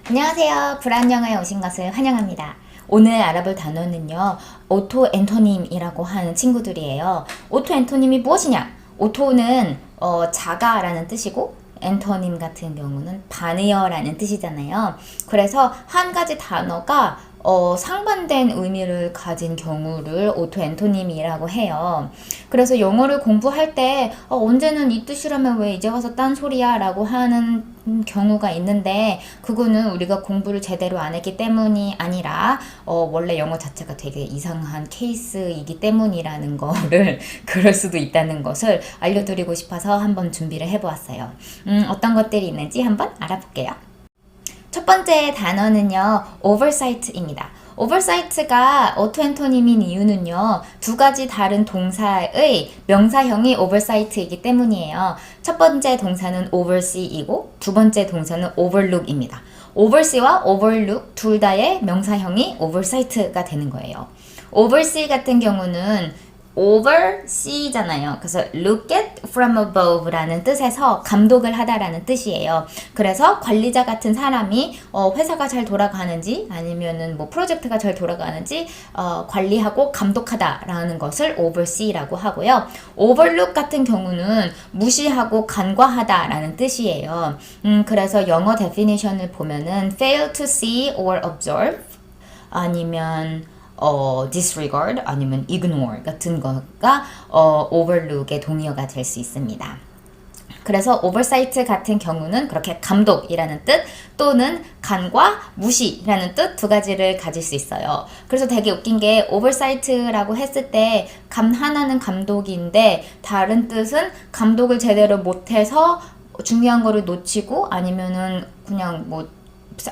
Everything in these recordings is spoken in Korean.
안녕하세요. 불안영어에 오신 것을 환영합니다. 오늘 알아볼 단어는요, 오토 엔토님이라고 하는 친구들이에요. 오토 엔토님이 무엇이냐? 오토는 자가라는 뜻이고, 엔토님 같은 경우는 반의어라는 뜻이잖아요. 그래서 한 가지 단어가 상반된 의미를 가진 경우를 오토 엔토님이라고 해요. 그래서 영어를 공부할 때 언제는 이 뜻이라면 왜 이제 와서 딴소리야 라고 하는 경우가 있는데, 그거는 우리가 공부를 제대로 안 했기 때문이 아니라 원래 영어 자체가 되게 이상한 케이스이기 때문이라는 거를 그럴 수도 있다는 것을 알려드리고 싶어서 한번 준비를 해보았어요. 어떤 것들이 있는지 한번 알아볼게요. 첫 번째 단어는요, oversight입니다. oversight가 오토 엔토님인 이유는요, 두 가지 다른 동사의 명사형이 oversight이기 때문이에요. 첫 번째 동사는 oversee이고 두 번째 동사는 overlook입니다. oversee와 overlook 둘 다의 명사형이 oversight가 되는 거예요. oversee 같은 경우는 oversee잖아요. 그래서 look at from above라는 뜻에서 감독을 하다라는 뜻이에요. 그래서 관리자 같은 사람이 회사가 잘 돌아가는지 아니면은 뭐 프로젝트가 잘 돌아가는지 관리하고 감독하다라는 것을 oversee라고 하고요. overlook 같은 경우는 무시하고 간과하다라는 뜻이에요. 그래서 영어 데피니션을 보면은 fail to see or observe 아니면 disregard 아니면 ignore 같은 거가 overlook의 동의어가 될 수 있습니다. 그래서 oversight 같은 경우는 그렇게 감독이라는 뜻 또는 간과 무시라는 뜻 두 가지를 가질 수 있어요. 그래서 되게 웃긴 게 oversight라고 했을 때 하나는 감독인데 다른 뜻은 감독을 제대로 못해서 중요한 거를 놓치고 아니면은 그냥 뭐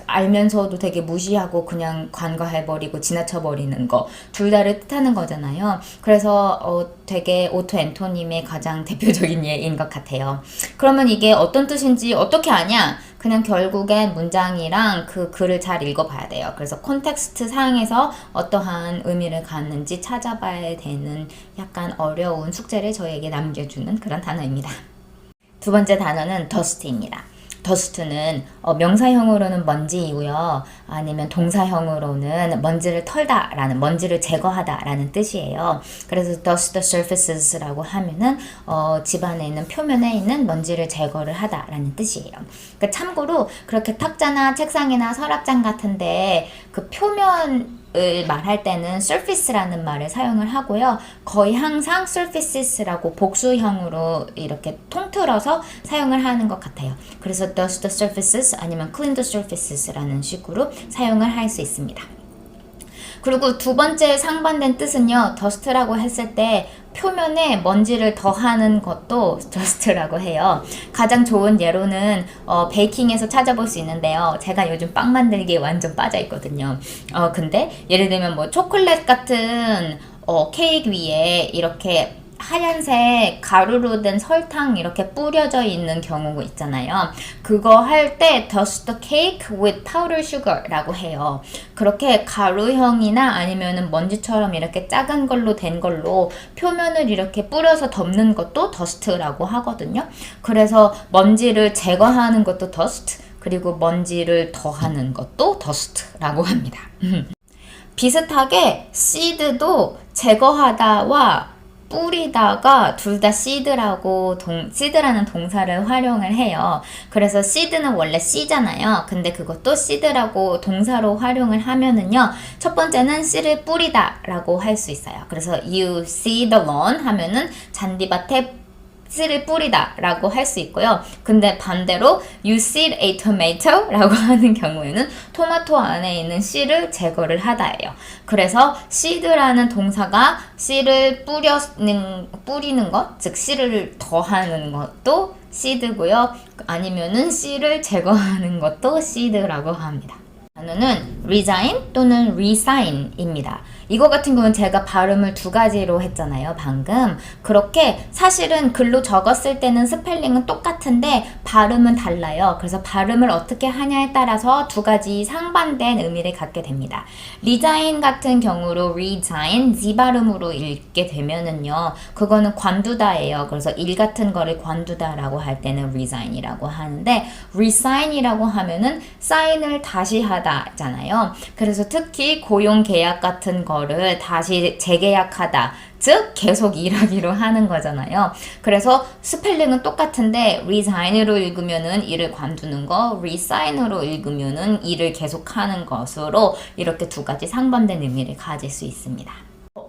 알면서도 되게 무시하고 그냥 간과해버리고 지나쳐버리는 거 둘 다를 뜻하는 거잖아요. 그래서 되게 오토 엔토님의 가장 대표적인 예인 것 같아요. 그러면 이게 어떤 뜻인지 어떻게 아냐? 그냥 결국엔 문장이랑 그 글을 잘 읽어봐야 돼요. 그래서 콘텍스트 상에서 어떠한 의미를 갖는지 찾아봐야 되는 약간 어려운 숙제를 저에게 남겨주는 그런 단어입니다. 두 번째 단어는 dust입니다. dust는 명사형으로는 먼지이고요. 아니면 동사형으로는 먼지를 털다라는, 먼지를 제거하다라는 뜻이에요. 그래서 dust surfaces라고 하면은 집안에 있는 표면에 있는 먼지를 제거를 하다라는 뜻이에요. 그러니까 참고로 그렇게 탁자나 책상이나 서랍장 같은데 그 표면 을 말할 때는 surface라는 말을 사용을 하고요. 거의 항상 surfaces라고 복수형으로 이렇게 통틀어서 사용을 하는 것 같아요. 그래서 dust the surfaces 아니면 clean the surfaces라는 식으로 사용을 할 수 있습니다. 그리고 두 번째 상반된 뜻은요, dust라고 했을 때 표면에 먼지를 더하는 것도 dust라고 해요. 가장 좋은 예로는 베이킹에서 찾아볼 수 있는데요. 제가 요즘 빵 만들기에 완전 빠져 있거든요. 근데 예를 들면 뭐 초콜릿 같은 케이크 위에 이렇게 하얀색 가루로 된 설탕 이렇게 뿌려져 있는 경우가 있잖아요. 그거 할 때 dust the cake with powdered sugar라고 해요. 그렇게 가루형이나 아니면은 먼지처럼 이렇게 작은 걸로 된 걸로 표면을 이렇게 뿌려서 덮는 것도 dust라고 하거든요. 그래서 먼지를 제거하는 것도 dust, 그리고 먼지를 더하는 것도 dust라고 합니다. 비슷하게 seed도 제거하다와 뿌리다가 둘 다 seed라는 동사를 활용을 해요. 그래서 seed는 원래 씨잖아요. 근데 그것도 seed라고 동사로 활용을 하면은요, 첫 번째는 씨를 뿌리다 라고 할 수 있어요. 그래서 you seed the lawn 하면은 잔디밭에 씨를 뿌리다 라고 할 수 있고요. 근데 반대로 you seed a tomato 라고 하는 경우에는 토마토 안에 있는 씨를 제거를 하다예요. 그래서 seed라는 동사가 씨를 뿌리는 것, 즉 씨를 더하는 것도 seed고요. 아니면은 씨를 제거하는 것도 seed라고 합니다. 단어는 resign 또는 resign입니다. 이거 같은 경우는 제가 발음을 두 가지로 했잖아요, 방금. 그렇게 사실은 글로 적었을 때는 스펠링은 똑같은데 발음은 달라요. 그래서 발음을 어떻게 하냐에 따라서 두 가지 상반된 의미를 갖게 됩니다. resign 같은 경우로 resign, Z 발음으로 읽게 되면은요, 그거는 관두다예요. 그래서 일 같은 거를 관두다라고 할 때는 resign이라고 하는데, resign이라고 하면은 사인을 다시 하다잖아요. 그래서 특히 고용 계약 같은 거를 다시 재계약하다, 즉 계속 일하기로 하는 거잖아요. 그래서 스펠링은 똑같은데 resign으로 읽으면은 일을 관두는 거, resign으로 읽으면은 일을 계속하는 것으로 이렇게 두 가지 상반된 의미를 가질 수 있습니다.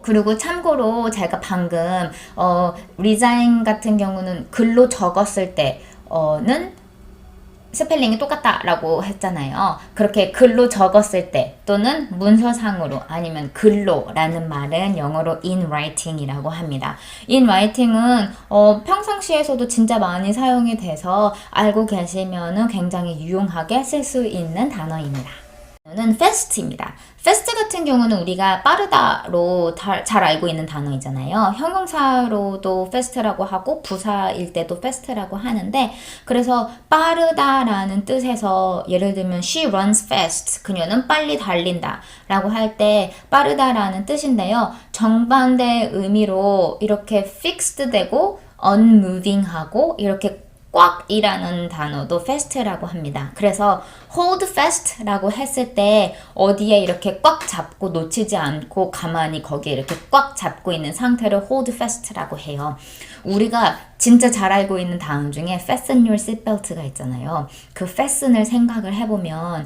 그리고 참고로 제가 방금 resign 같은 경우는 글로 적었을 때는 스펠링이 똑같다라고 했잖아요. 그렇게 글로 적었을 때 또는 문서상으로 아니면 글로라는 말은 영어로 in writing이라고 합니다. in writing은 평상시에서도 진짜 많이 사용이 돼서 알고 계시면은 굉장히 유용하게 쓸 수 있는 단어입니다. 는 fast입니다. fast 같은 경우는 우리가 빠르다로 잘 알고 있는 단어이잖아요. 형용사로도 fast라고 하고 부사일 때도 fast라고 하는데, 그래서 빠르다라는 뜻에서 예를 들면 she runs fast, 그녀는 빨리 달린다 라고 할 때 빠르다라는 뜻인데요. 정반대 의미로 이렇게 fixed 되고 unmoving 하고 이렇게 꽉이라는 단어도 fast라고 합니다. 그래서 hold fast라고 했을 때 어디에 이렇게 꽉 잡고 놓치지 않고 가만히 거기에 이렇게 꽉 잡고 있는 상태를 hold fast라고 해요. 우리가 진짜 잘 알고 있는 단어 중에 fasten your seatbelt가 있잖아요. 그 fasten을 생각을 해보면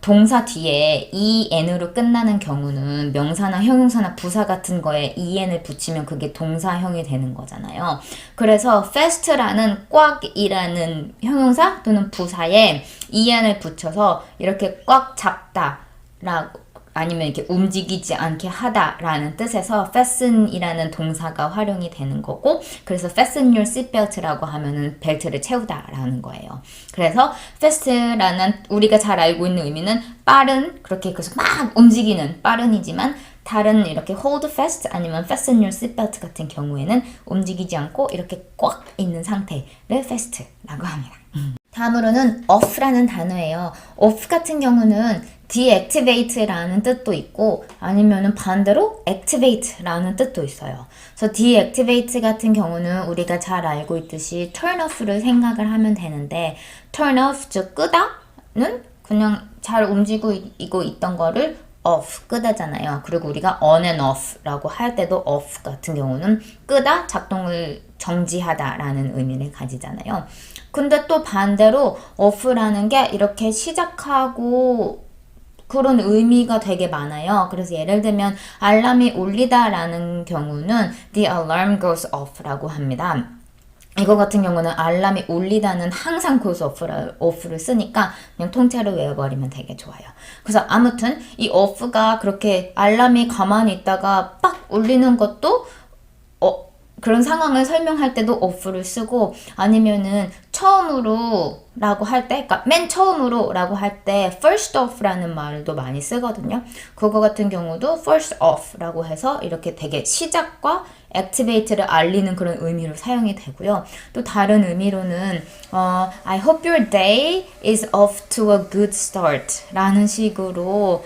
동사 뒤에 en으로 끝나는 경우는 명사나 형용사나 부사 같은 거에 en을 붙이면 그게 동사형이 되는 거잖아요. 그래서 fast라는 꽉이라는 형용사 또는 부사에 en을 붙여서 이렇게 꽉 잡다라고 아니면 이렇게 움직이지 않게 하다라는 뜻에서 fasten이라는 동사가 활용이 되는 거고, 그래서 fasten your seatbelt라고 하면은 벨트를 채우다라는 거예요. 그래서 fast라는 우리가 잘 알고 있는 의미는 빠른, 그렇게 그래서 막 움직이는 빠른이지만 다른 이렇게 hold fast 아니면 fasten your seatbelt 같은 경우에는 움직이지 않고 이렇게 꽉 있는 상태를 fast라고 합니다. 다음으로는 off라는 단어예요. off 같은 경우는 deactivate라는 뜻도 있고 아니면은 반대로 activate라는 뜻도 있어요. 그래서 deactivate 같은 경우는 우리가 잘 알고 있듯이 turn off를 생각을 하면 되는데, turn off 즉 끄다는 그냥 잘 움직이고 있던 거를 off 끄다잖아요. 그리고 우리가 on and off라고 할 때도 off 같은 경우는 끄다, 작동을 정지하다라는 의미를 가지잖아요. 근데 또 반대로 off라는 게 이렇게 시작하고 그런 의미가 되게 많아요. 그래서 예를 들면 알람이 울리다라는 경우는 the alarm goes off라고 합니다. 이거 같은 경우는 알람이 울리다는 항상 goes off를 쓰니까 그냥 통째로 외워버리면 되게 좋아요. 그래서 아무튼 이 off가 그렇게 알람이 가만히 있다가 빡 울리는 것도 그런 상황을 설명할 때도 off를 쓰고, 아니면은 처음으로 라고 할 때, 그러니까 맨 처음으로 라고 할 때 first off라는 말도 많이 쓰거든요. 그거 같은 경우도 first off 라고 해서 이렇게 되게 시작과 activate를 알리는 그런 의미로 사용이 되고요. 또 다른 의미로는 I hope your day is off to a good start 라는 식으로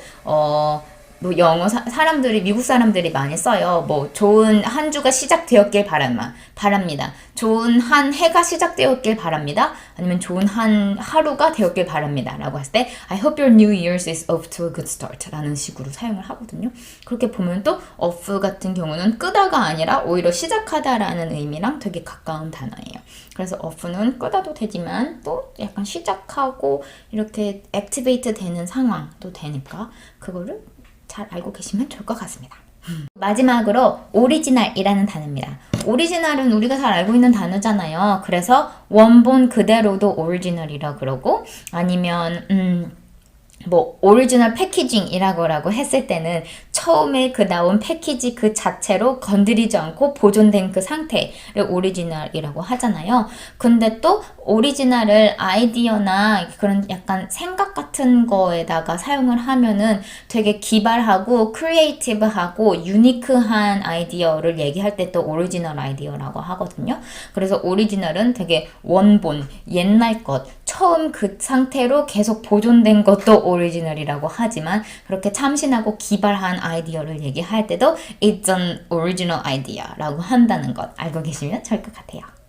뭐 영어 사람들이 미국 사람들이 많이 써요. 뭐 좋은 한 주가 시작되었길 바랍니다. 좋은 한 해가 시작되었길 바랍니다. 아니면 좋은 한 하루가 되었길 바랍니다. 라고 했을 때 I hope your new year's is off to a good start 라는 식으로 사용을 하거든요. 그렇게 보면 또 off 같은 경우는 끄다가 아니라 오히려 시작하다라는 의미랑 되게 가까운 단어예요. 그래서 off는 끄다도 되지만 또 약간 시작하고 이렇게 activate 되는 상황도 되니까 그거를 잘 알고 계시면 좋을 것 같습니다. 마지막으로 오리지널이라는 단어입니다. 오리지널은 우리가 잘 알고 있는 단어잖아요. 그래서 원본 그대로도 오리지널이라 그러고, 아니면 뭐 오리지널 패키징이라고 했을 때는 처음에 그 나온 패키지 그 자체로 건드리지 않고 보존된 그 상태를 오리지널이라고 하잖아요. 근데 또 오리지널을 아이디어나 그런 약간 생각 같은 거에다가 사용을 하면은 되게 기발하고 크리에이티브하고 유니크한 아이디어를 얘기할 때 또 오리지널 아이디어라고 하거든요. 그래서 오리지널은 되게 원본, 옛날 것, 처음 그 상태로 계속 보존된 것도 오리지널이라고 하지만 그렇게 참신하고 기발한 아이디어를 얘기할 때도 It's an original idea라고 한다는 것 알고 계시면 좋을 것 같아요.